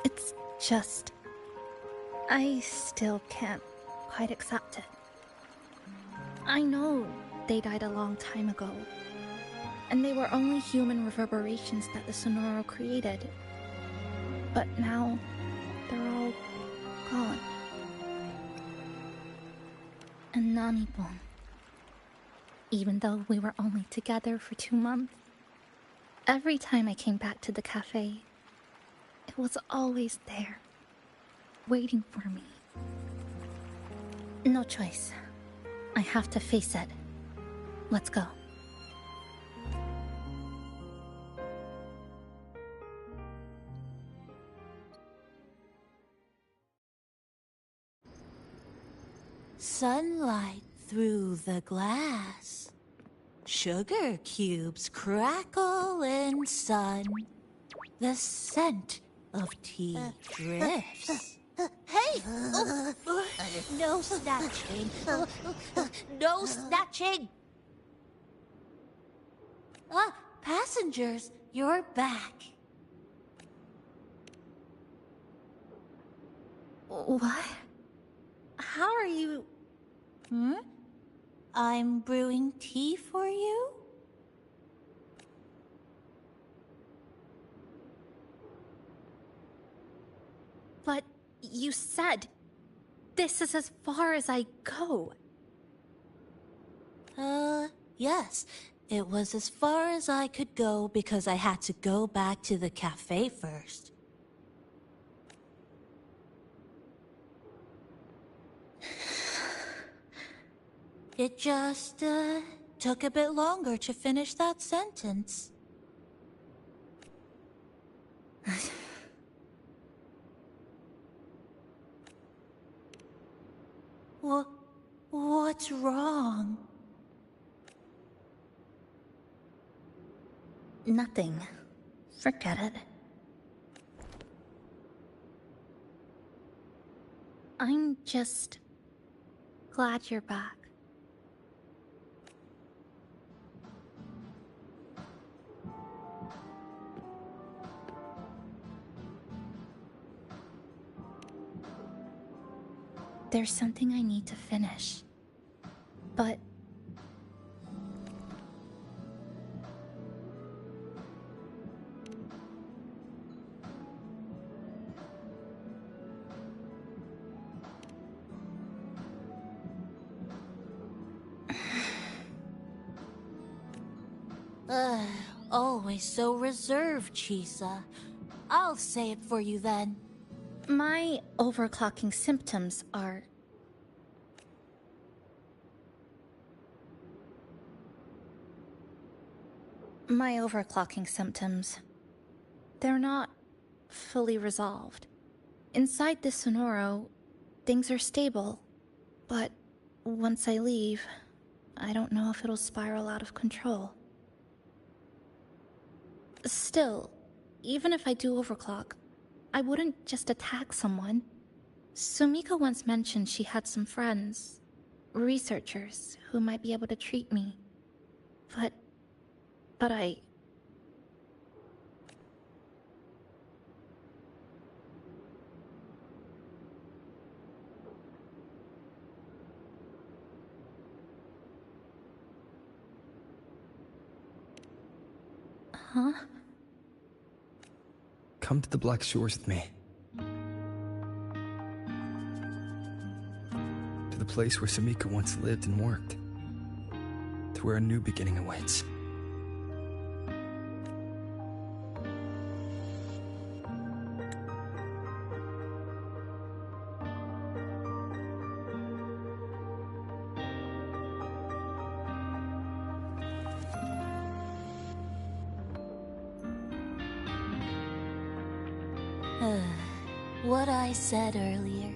It's just... I still can't quite accept it. I know they died a long time ago, and they were only human reverberations that the Sonoro created. But now, they're all gone. And Namibon. Even though we were only together for 2 months, every time I came back to the cafe, it was always there, waiting for me. No choice. I have to face it. Let's go. Sunlight through the glass. Sugar cubes crackle in sun. The scent of tea drifts. Hey! No snatching. No snatching! Passengers, you're back. What? How are you... I'm brewing tea for you? But you said... this is as far as I go. Yes. It was as far as I could go because I had to go back to the cafe first. It just, took a bit longer to finish that sentence. What's wrong? Nothing. Forget it. I'm just... glad you're back. There's something I need to finish. But... always so reserved, Chisa. I'll say it for you then. my overclocking symptoms are... my overclocking symptoms... they're not fully resolved. Inside the Sonoro, things are stable, but once I leave, I don't know if it'll spiral out of control. Still, even if I do overclock, I wouldn't just attack someone. Sumika once mentioned she had some friends, researchers, who might be able to treat me. But I... Huh? Come to the Black Shores with me. To the place where Sumika once lived and worked. To where a new beginning awaits. What I said earlier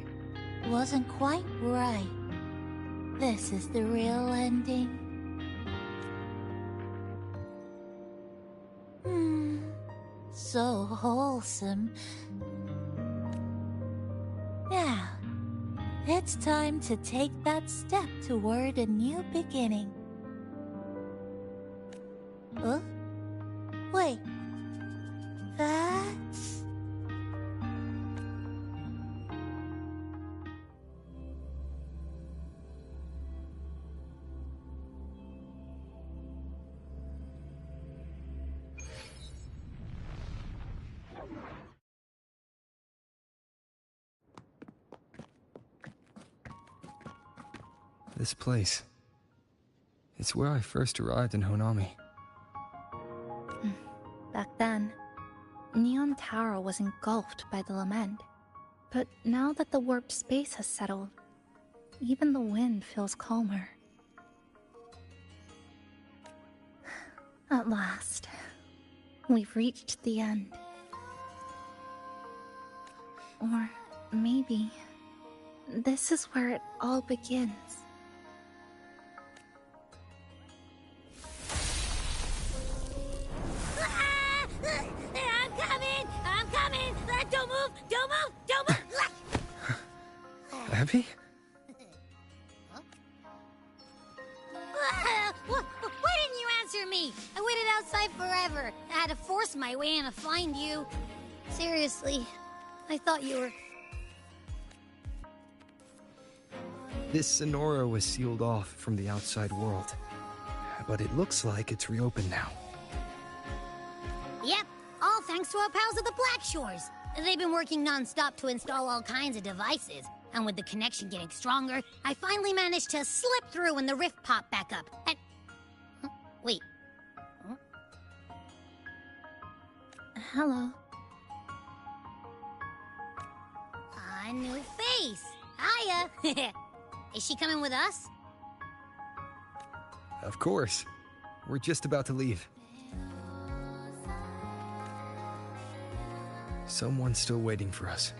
wasn't quite right. This is the real ending. So wholesome. Now, it's time to take that step toward a new beginning. Wait. This place. It's where I first arrived in Honami. Back then, Neon Tower was engulfed by the lament. But now that the warped space has settled, even the wind feels calmer. At last, we've reached the end. Or maybe this is where it all begins. I'm coming! Don't move! Don't move! Don't move! Abby? Why didn't you answer me? I waited outside forever. I had to force my way in to find you. Seriously, I thought you were... This Sonora was sealed off from the outside world. But it looks like it's reopened now. Yep, all thanks to our pals at the Black Shores. They've been working non-stop to install all kinds of devices. And with the connection getting stronger, I finally managed to slip through when the rift popped back up. And... Huh? Wait. Huh? Hello. A new face. Hiya. Is she coming with us? Of course. We're just about to leave. Someone's still waiting for us.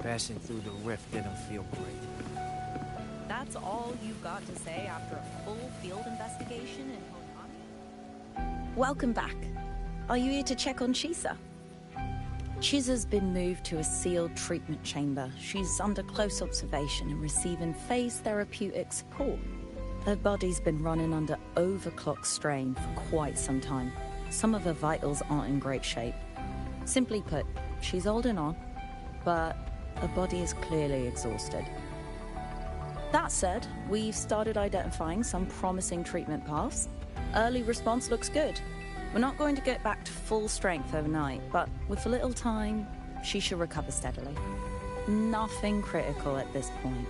Passing through the rift didn't feel great. That's all you've got to say after a full field investigation in Honami? Welcome back. Are you here to check on Chisa? Chisa's been moved to a sealed treatment chamber. She's under close observation and receiving phase therapeutic support. Her body's been running under overclock strain for quite some time. Some of her vitals aren't in great shape. Simply put, she's holding on, but her body is clearly exhausted. That said, we've started identifying some promising treatment paths. Early response looks good. We're not going to get back to full strength overnight, but with a little time, she should recover steadily. Nothing critical at this point.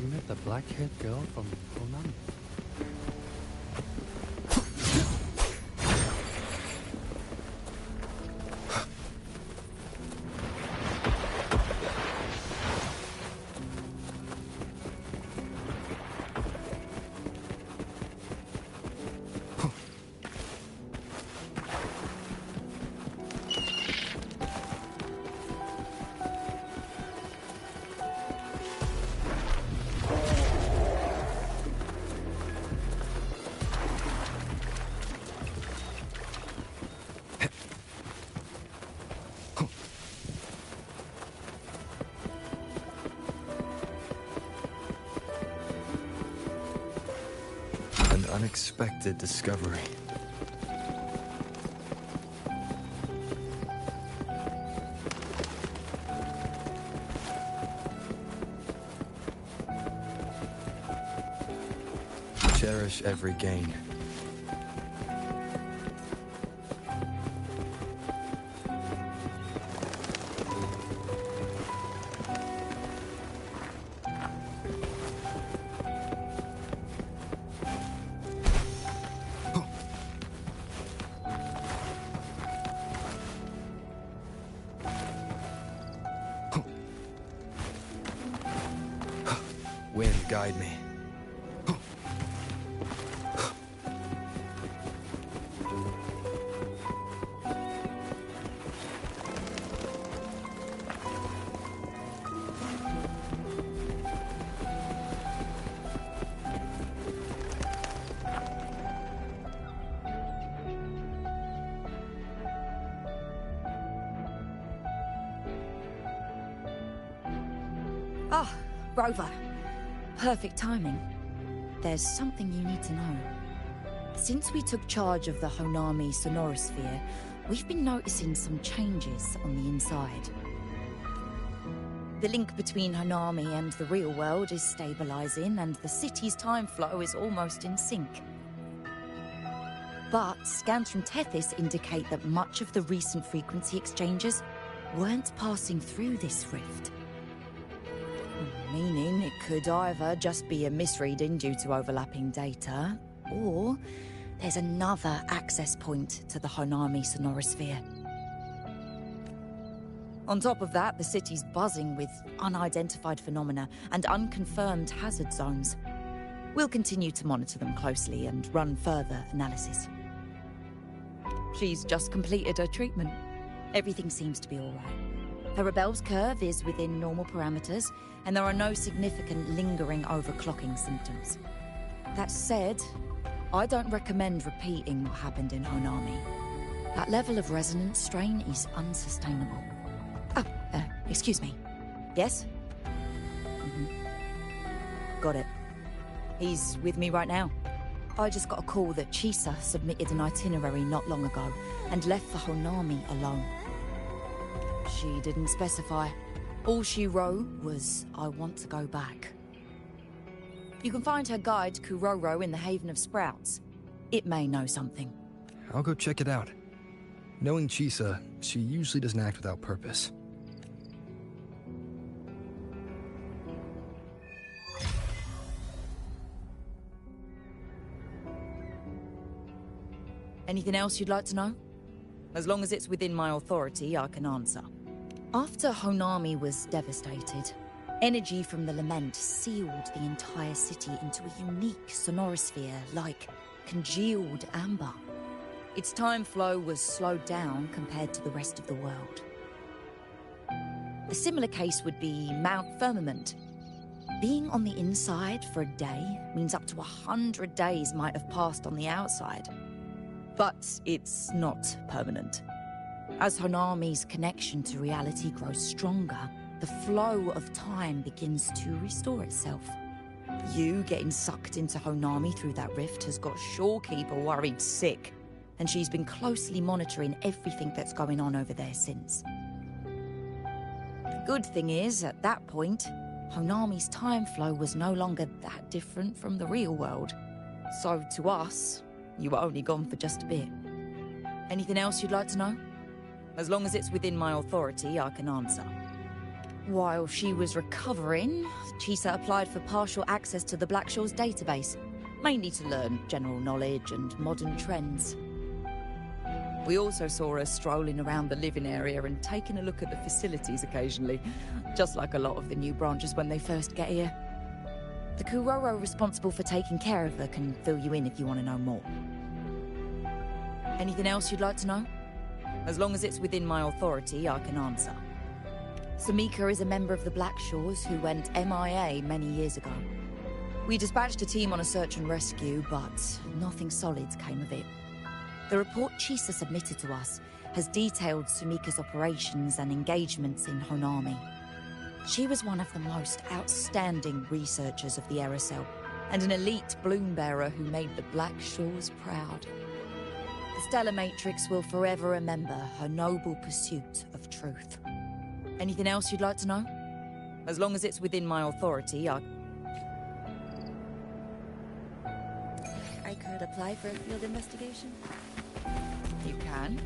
You met the black-haired girl from Honami? An unexpected discovery. Cherish every gain. Wind, guide me. Ah, Rover. Perfect timing. There's something you need to know. Since we took charge of the Honami Sonorosphere, we've been noticing some changes on the inside. The link between Honami and the real world is stabilizing, and the city's time flow is almost in sync. But scans from Tethys indicate that much of the recent frequency exchanges weren't passing through this rift. Meaning it could either just be a misreading due to overlapping data, or there's another access point to the Honami Sonorosphere. On top of that, the city's buzzing with unidentified phenomena and unconfirmed hazard zones. We'll continue to monitor them closely and run further analysis. She's just completed her treatment. Everything seems to be all right. Her Rebel's curve is within normal parameters, and there are no significant lingering overclocking symptoms. That said, I don't recommend repeating what happened in Honami. That level of resonance strain is unsustainable. Oh, excuse me. Yes? Got it. He's with me right now. I just got a call that Chisa submitted an itinerary not long ago and left the Honami alone. She didn't specify. All she wrote was, "I want to go back." You can find her guide, Kuroro, in the Haven of Sprouts. It may know something. I'll go check it out. Knowing Chisa, she usually doesn't act without purpose. Anything else you'd like to know? As long as it's within my authority, I can answer. After Honami was devastated, energy from the lament sealed the entire city into a unique sonorosphere, like congealed amber. Its time flow was slowed down compared to the rest of the world. A similar case would be Mount Firmament. Being on the inside for a day means up to 100 days might have passed on the outside. But it's not permanent. As Honami's connection to reality grows stronger, the flow of time begins to restore itself. You getting sucked into Honami through that rift has got Shorekeeper worried sick, and she's been closely monitoring everything that's going on over there since. The good thing is, at that point, Honami's time flow was no longer that different from the real world. So to us, you were only gone for just a bit. Anything else you'd like to know? As long as it's within my authority, I can answer. While she was recovering, Chisa applied for partial access to the Blackshaw's database, mainly to learn general knowledge and modern trends. We also saw her strolling around the living area and taking a look at the facilities occasionally, just like a lot of the new branches when they first get here. The Kuroro responsible for taking care of her can fill you in if you want to know more. Anything else you'd like to know? As long as it's within my authority, I can answer. Samika is a member of the Blackshaws who went MIA many years ago. We dispatched a team on a search and rescue, but nothing solid came of it. The report Chisa submitted to us has detailed Sumika's operations and engagements in Honami. She was one of the most outstanding researchers of the Aerocell, and an elite bloom bearer who made the Black Shores proud. The Stellar Matrix will forever remember her noble pursuit of truth. Anything else you'd like to know? As long as it's within my authority, I could apply for a field investigation. You can,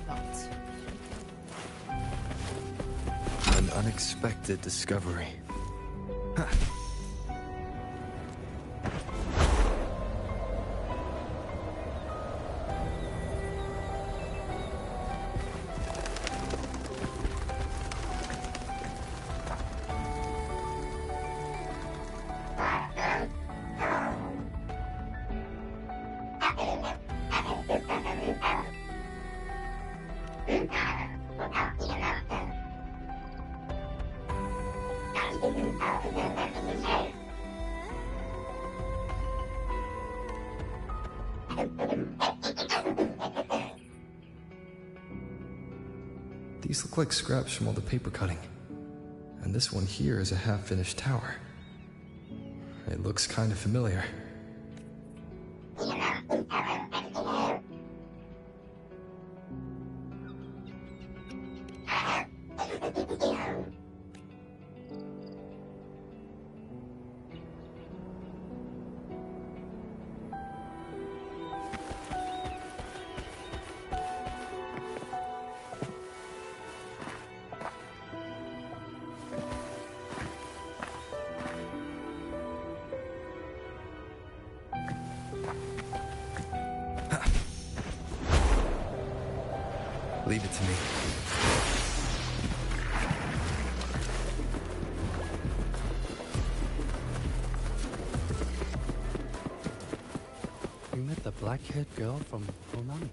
but... An unexpected discovery. Huh. These look like scraps from all the paper cutting. And this one here is a half-finished tower. It looks kind of familiar. Leave it to me. You met the black-haired girl from Honami.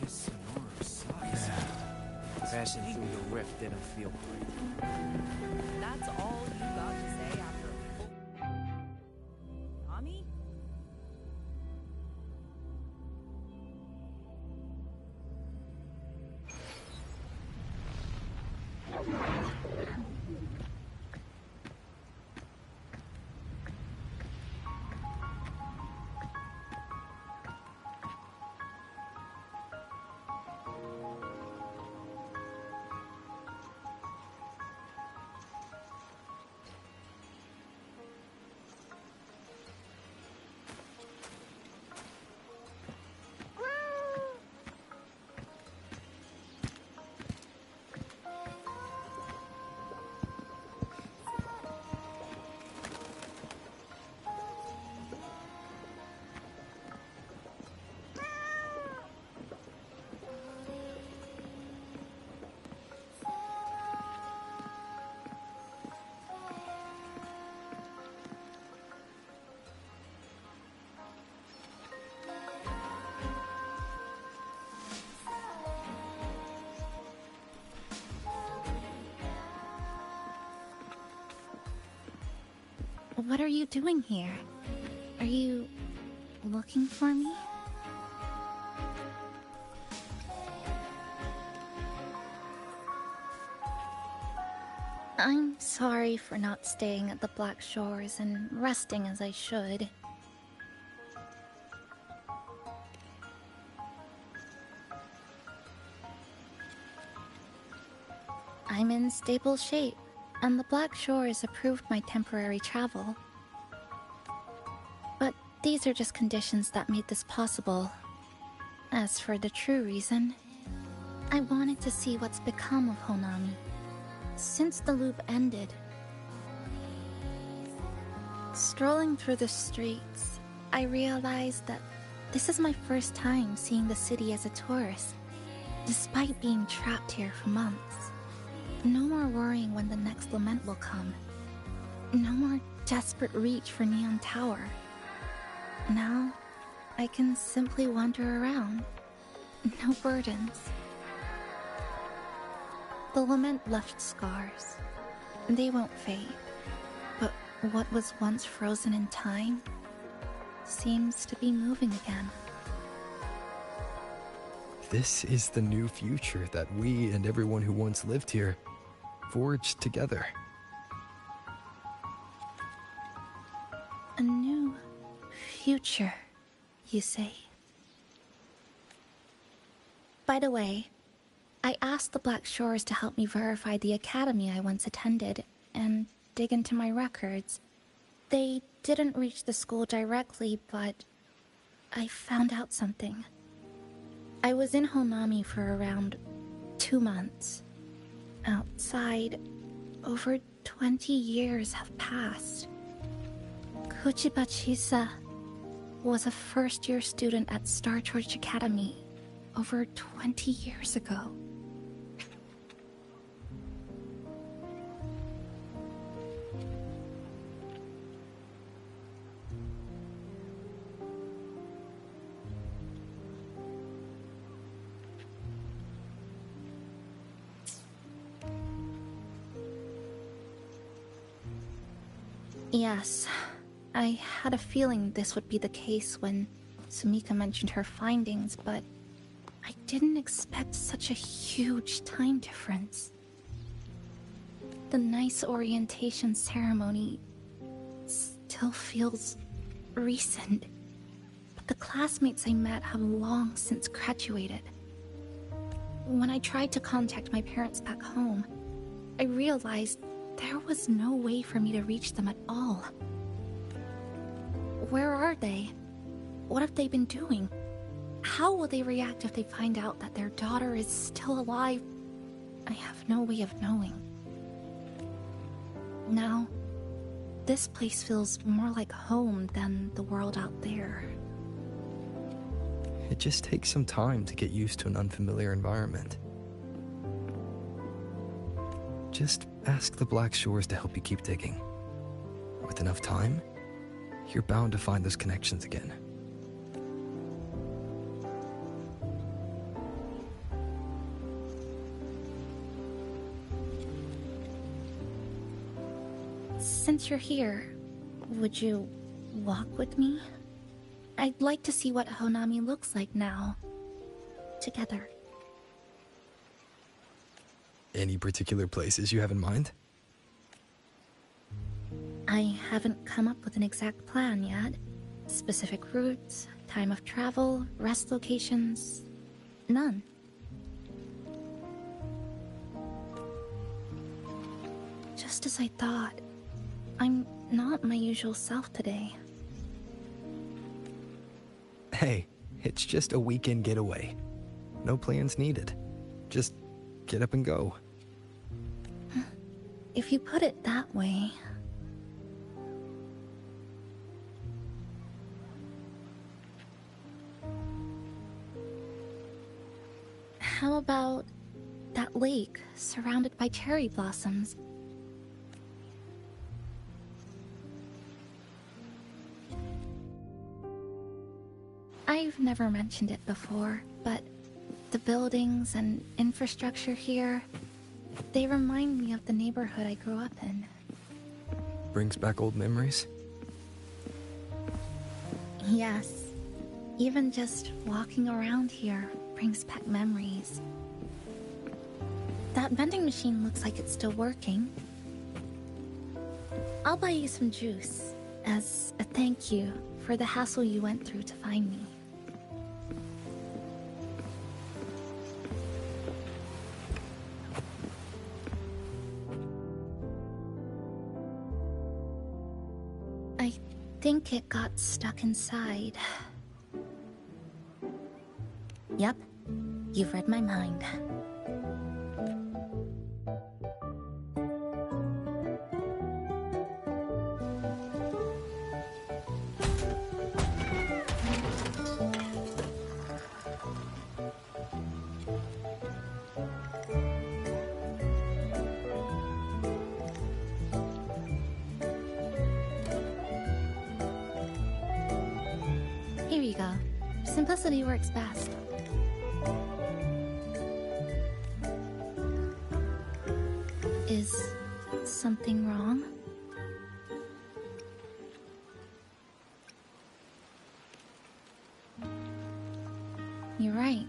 This Sonora sucks. Passing through the rift didn't feel great. That's all you got to say after a full... Honami? What are you doing here? Are you looking for me? I'm sorry for not staying at the Black Shores and resting as I should. I'm in stable shape, and the Black Shores approved my temporary travel. But these are just conditions that made this possible. As for the true reason, I wanted to see what's become of Honami. Since the loop ended, strolling through the streets, I realized that this is my first time seeing the city as a tourist, despite being trapped here for months. No more worrying when the next lament will come. No more desperate reach for Neon Tower. Now, I can simply wander around. No burdens. The lament left scars. They won't fade. But what was once frozen in time seems to be moving again. This is the new future that we and everyone who once lived here forged together. future, you say? By the way, I asked the Black Shores to help me verify the academy I once attended and dig into my records. They didn't reach the school directly, but I found out something. I was in Honami for around 2 months. Outside, over 20 years have passed. Kuchiba Chisa was a first-year student at Star Torch Academy over 20 years ago. Yes, I had a feeling this would be the case when Sumika mentioned her findings, but I didn't expect such a huge time difference. The nice orientation ceremony still feels recent, but the classmates I met have long since graduated. When I tried to contact my parents back home, I realized there was no way for me to reach them at all. Where are they? What have they been doing? How will they react if they find out that their daughter is still alive? I have no way of knowing. Now, this place feels more like home than the world out there. It just takes some time to get used to an unfamiliar environment. Just ask the Black Shores to help you keep digging. With enough time, you're bound to find those connections again. Since you're here, would you walk with me? I'd like to see what Honami looks like now. Together. Any particular places you have in mind? I haven't come up with an exact plan yet. Specific routes, time of travel, rest locations... none. Just as I thought, I'm not my usual self today. Hey, it's just a weekend getaway. No plans needed. Just get up and go. If you put it that way... How about that lake surrounded by cherry blossoms? I've never mentioned it before, but the buildings and infrastructure here, they remind me of the neighborhood I grew up in. Brings back old memories? Yes. Even just walking around here brings back memories. That vending machine looks like it's still working. I'll buy you some juice as a thank you for the hassle you went through to find me. I think it got stuck inside. Yep, you've read my mind. Here you go. Simplicity works best. Is something wrong? You're right.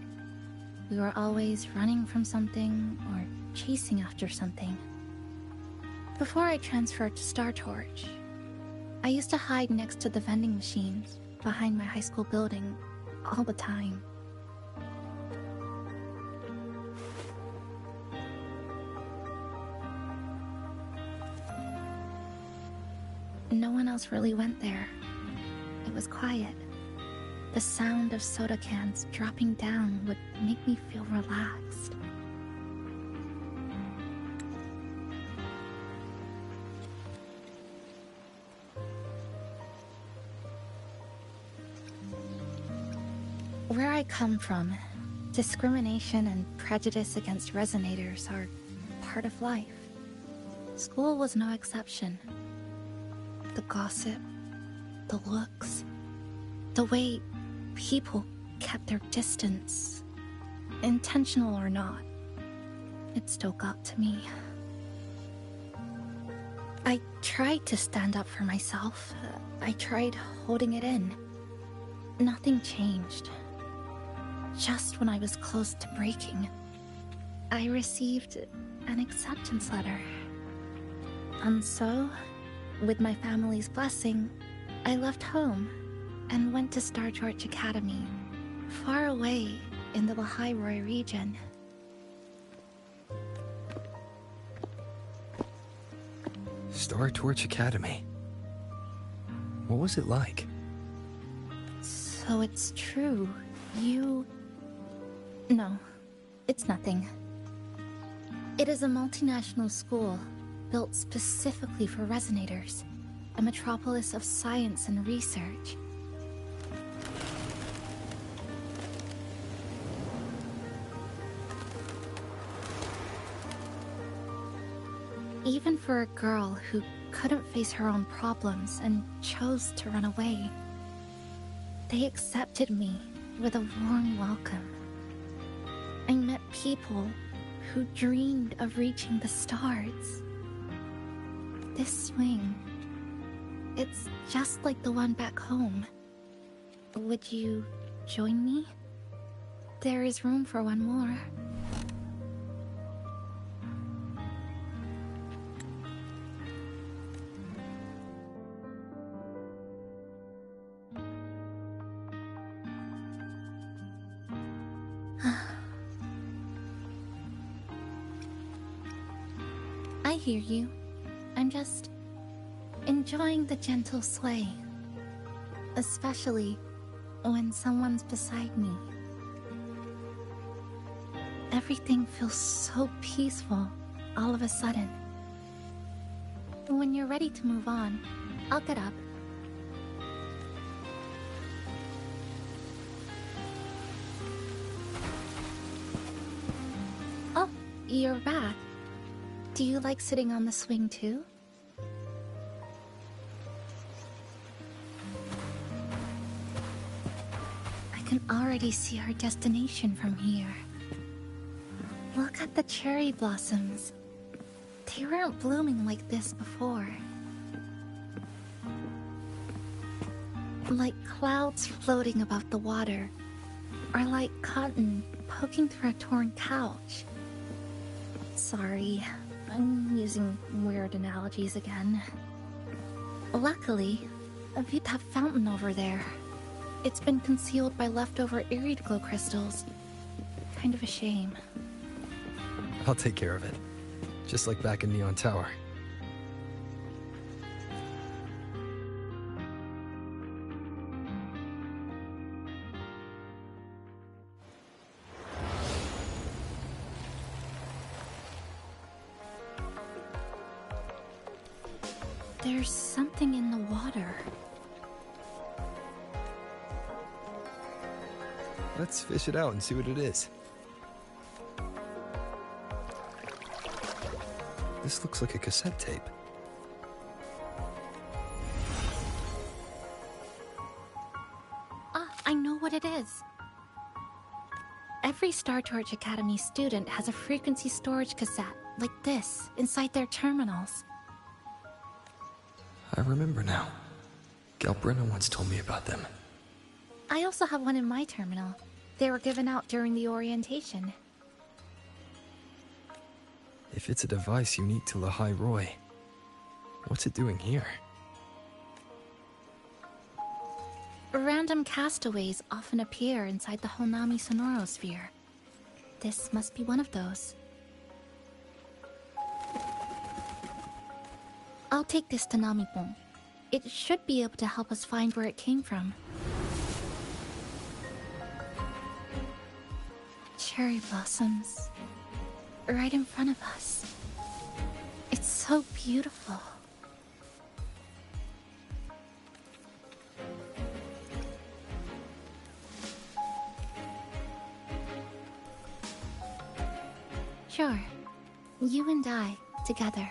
We were always running from something or chasing after something. Before I transferred to Star Torch, I used to hide next to the vending machines, behind my high school building all the time. No one else really went there. It was quiet. The sound of soda cans dropping down would make me feel relaxed. Where I come from, discrimination and prejudice against resonators are part of life. School was no exception. The gossip, the looks, the way people kept their distance, intentional or not, it still got to me. I tried to stand up for myself. I tried holding it in. Nothing changed. Just when I was close to breaking, I received an acceptance letter. And so, with my family's blessing, I left home and went to Star George Academy, far away in the Lahairoi region. Star Torch Academy. What was it like? So it's true. You... No, it's nothing. It is a multinational school built specifically for resonators, a metropolis of science and research. Even for a girl who couldn't face her own problems and chose to run away, they accepted me with a warm welcome. I met people who dreamed of reaching the stars. This swing, it's just like the one back home. Would you join me? There is room for one more. I hear you. I'm just enjoying the gentle sway. Especially when someone's beside me. Everything feels so peaceful all of a sudden. When you're ready to move on, I'll get up. Oh, you're back. Do you like sitting on the swing too? I can already see our destination from here. Look at the cherry blossoms. They weren't blooming like this before. Like clouds floating above the water, or like cotton poking through a torn couch. Sorry, I'm using weird analogies again. Luckily, I viewed that fountain over there. It's been concealed by leftover irid glow crystals. Kind of a shame. I'll take care of it. Just like back in Neon Tower. There's something in the water. Let's fish it out and see what it is. This looks like a cassette tape. I know what it is. Every Star Torch Academy student has a frequency storage cassette like this inside their terminals. I remember now. Galbrina once told me about them. I also have one in my terminal. They were given out during the orientation. If it's a device unique to Lahairoi, what's it doing here? Random castaways often appear inside the Honami sonorosphere. This must be one of those. I'll take this to Namipon. It should be able to help us find where it came from. Cherry blossoms. Right in front of us. It's so beautiful. Sure. You and I, together.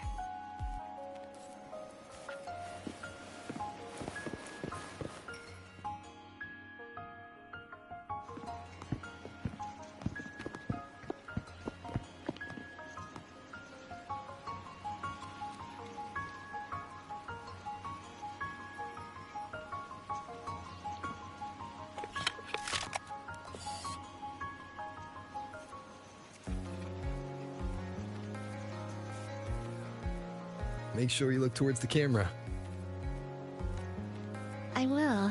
Make sure you look towards the camera. I will.